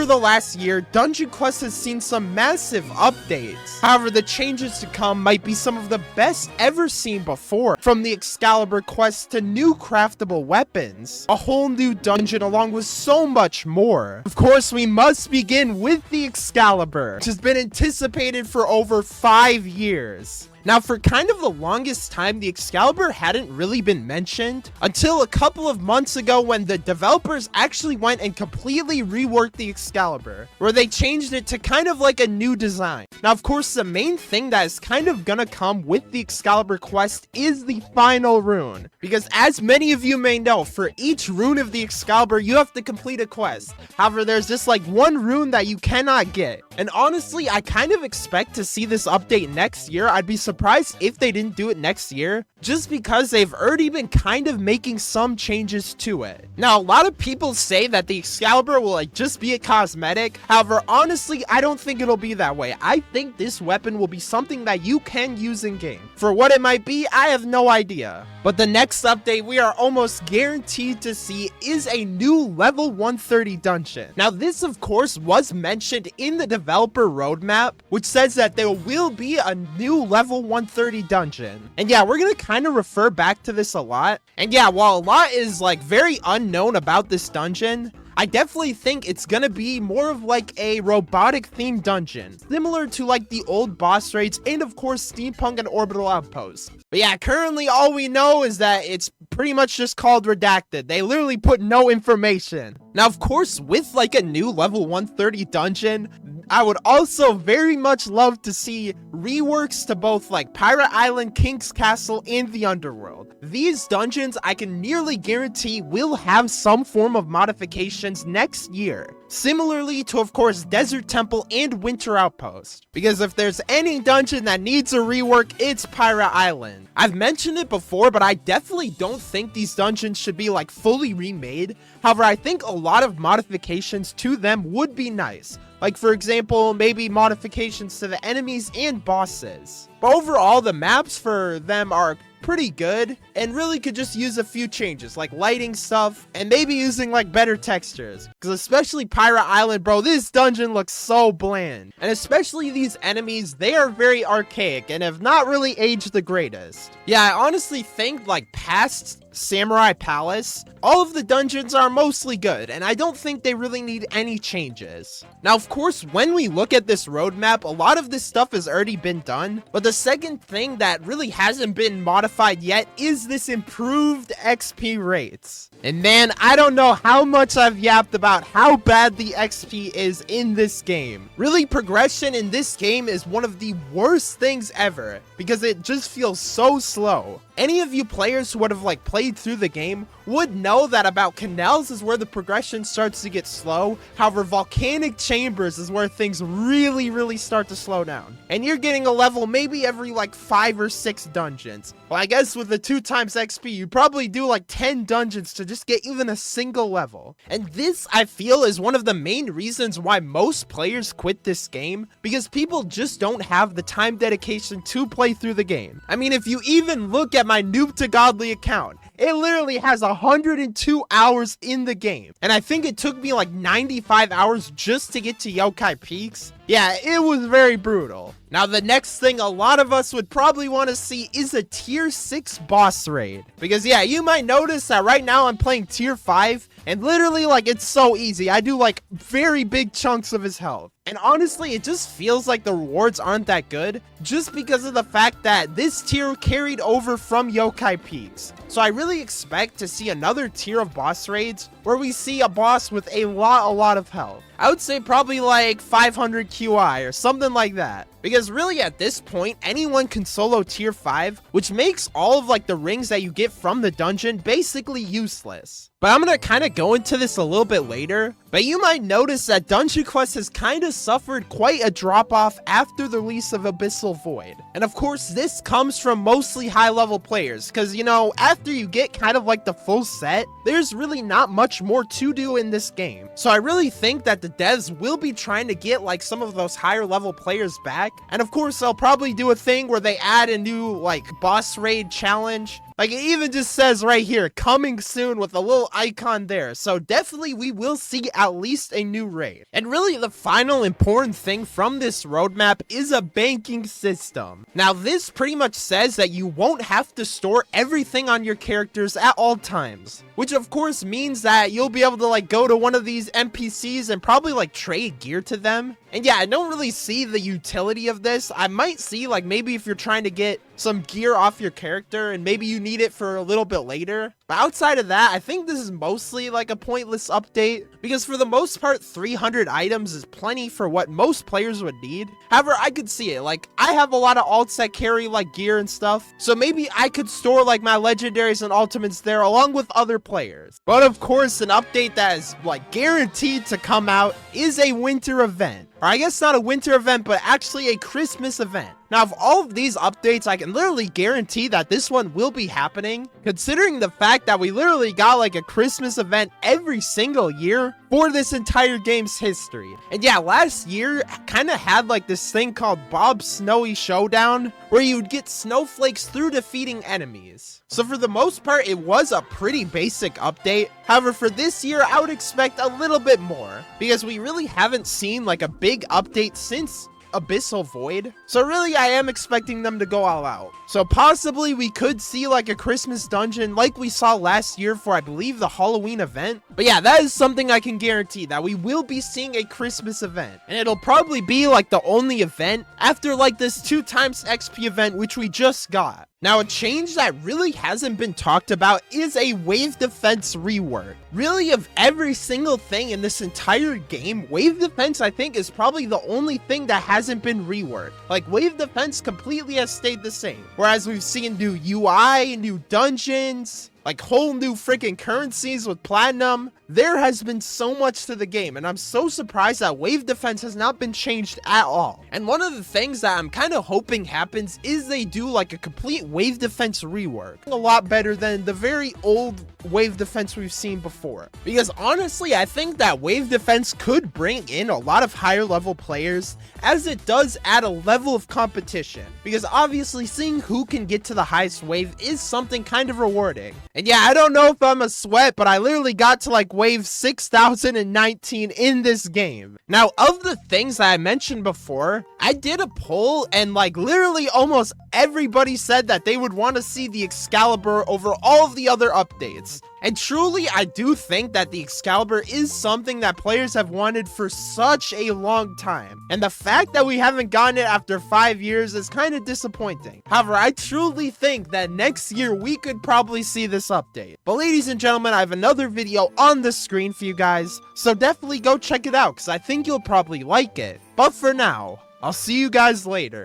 over the last year, Dungeon Quest has seen some massive updates. However, the changes to come might be some of the best ever seen before, from the Excalibur quest to new craftable weapons, a whole new dungeon along with so much more. Of course, we must begin with the Excalibur, which has been anticipated for over 5 years. Now, for kind of the longest time, the Excalibur hadn't really been mentioned until a couple of months ago when the developers actually went and completely reworked the Excalibur, where they changed it to kind of like a new design. Now, of course, the main thing that is kind of gonna come with the Excalibur quest is the final rune, because as many of you may know, for each rune of the Excalibur, you have to complete a quest. However, there's just like one rune that you cannot get. And honestly, I kind of expect to see this update next year. I'd be surprised if they didn't do it next year, just because they've already been kind of making some changes to it. Now, a lot of people say that the Excalibur will like just be a cosmetic. However, honestly, I don't think it'll be that way. I think this weapon will be something that you can use in game. For what it might be, I have no idea. But the next update we are almost guaranteed to see is a new level 130 dungeon. Now, this of course was mentioned in the developer roadmap, which says that there will be a new level 130 dungeon. And yeah, we're gonna kind of refer back to this a lot. And yeah, while a lot is like very unknown about this dungeon, I definitely think it's gonna be more of like a robotic themed dungeon, similar to like the old boss raids and of course steampunk and orbital outposts. But yeah, currently all we know is that it's pretty much just called redacted. They literally put no information. Now, of course, with like a new level 130 dungeon, I would also very much love to see reworks to both like Pirate Island, King's Castle, and the Underworld. These dungeons I can nearly guarantee will have some form of modifications next year. Similarly to, of course, Desert Temple and Winter Outpost. Because if there's any dungeon that needs a rework, it's Pirate Island. I've mentioned it before, but I definitely don't think these dungeons should be like fully remade. However, I think a lot of modifications to them would be nice. Like, for example, maybe modifications to the enemies and bosses. But overall, the maps for them are pretty good and really could just use a few changes, like lighting stuff and maybe using like better textures, because especially Pirate Island, bro, this dungeon looks so bland. And especially these enemies, they are very archaic and have not really aged the greatest. Yeah, I honestly think like past Samurai Palace, all of the dungeons are mostly good, and I don't think they really need any changes. Now, of course, when we look at this roadmap, a lot of this stuff has already been done, but the second thing that really hasn't been modified yet is this improved XP rates. And man, I don't know how much I've yapped about how bad the XP is in this game. Really, progression in this game is one of the worst things ever, because it just feels so slow. Any of you players who would have like played through the game would know that about canals is where the progression starts to get slow. However, volcanic chambers is where things really start to slow down. And you're getting a level maybe every like 5 or 6 dungeons. Well, I guess with the 2 times XP, you probably do like 10 dungeons to just get even a single level. And this, I feel, is one of the main reasons why most players quit this game, because people just don't have the time dedication to play through the game. I mean, if you even look at my Noob to Godly account, it literally has 102 hours in the game. And I think it took me like 95 hours just to get to Yokai Peaks. Yeah, it was very brutal. Now, the next thing a lot of us would probably want to see is a tier 6 boss raid. Because yeah, you might notice that right now I'm playing tier 5, and literally like it's so easy. I do like very big chunks of his health. And honestly, it just feels like the rewards aren't that good, just because of the fact that this tier carried over from Yokai Peaks. So I really expect to see another tier of boss raids where we see a boss with a lot of health. I would say probably like 500 QI or something like that. Because really at this point, anyone can solo tier 5, which makes all of like the rings that you get from the dungeon basically useless. But I'm gonna kind of go into this a little bit later, but you might notice that Dungeon Quest has kind of suffered quite a drop off after the release of Abyssal Void. And of course, this comes from mostly high level players, because you know, after you get kind of like the full set, there's really not much more to do in this game. So I really think that the devs will be trying to get like some of those higher level players back. And of course, they'll probably do a thing where they add a new like boss raid challenge. Like it even just says right here, coming soon, with a little icon there. So definitely we will see at least a new raid. And really the final important thing from this roadmap is a banking system. Now this pretty much says that you won't have to store everything on your characters at all times, which of course means that you'll be able to like go to one of these NPCs and probably like trade gear to them. And yeah, I don't really see the utility of this. I might see like maybe if you're trying to get some gear off your character and maybe you need it for a little bit later. But outside of that, I think this is mostly like a pointless update because for the most part, 300 items is plenty for what most players would need. However, I could see it. Like I have a lot of alts that carry like gear and stuff. So maybe I could store like my legendaries and ultimates there along with other players. But of course, an update that is like guaranteed to come out is a winter event. Or I guess not a winter event, but actually a Christmas event. Now, of all of these updates, I can literally guarantee that this one will be happening, considering the fact that we literally got like a Christmas event every single year for this entire game's history. And yeah, last year kind of had like this thing called Bob's Snowy Showdown, where you would get snowflakes through defeating enemies. So for the most part, it was a pretty basic update. However, for this year, I would expect a little bit more, because we really haven't seen like a big update since Abyssal Void. So really, I am expecting them to go all out. So possibly we could see like a Christmas dungeon like we saw last year for, I believe, the Halloween event. But yeah, that is something I can guarantee, that we will be seeing a Christmas event. And it'll probably be like the only event after like this 2x XP event, which we just got. Now, a change that really hasn't been talked about is a wave defense rework. Really, of every single thing in this entire game, wave defense, I think, is probably the only thing that hasn't been reworked. Like, wave defense completely has stayed the same. Whereas we've seen new UI, new dungeons, like whole new freaking currencies with platinum. There has been so much to the game, and I'm so surprised that wave defense has not been changed at all. And one of the things that I'm kind of hoping happens is they do like a complete wave defense rework. A lot better than the very old wave defense we've seen before. Because honestly, I think that wave defense could bring in a lot of higher level players, as it does add a level of competition. Because obviously seeing who can get to the highest wave is something kind of rewarding. And yeah, I don't know if I'm a sweat, but I literally got to like wave 6019 in this game. Now, of the things that I mentioned before, I did a poll and like literally almost everybody said that they would want to see the Excalibur over all of the other updates. And truly, I do think that the Excalibur is something that players have wanted for such a long time. And the fact that we haven't gotten it after 5 years is kind of disappointing. However, I truly think that next year we could probably see this update. But ladies and gentlemen, I have another video on the screen for you guys, so definitely go check it out because I think you'll probably like it. But for now, I'll see you guys later.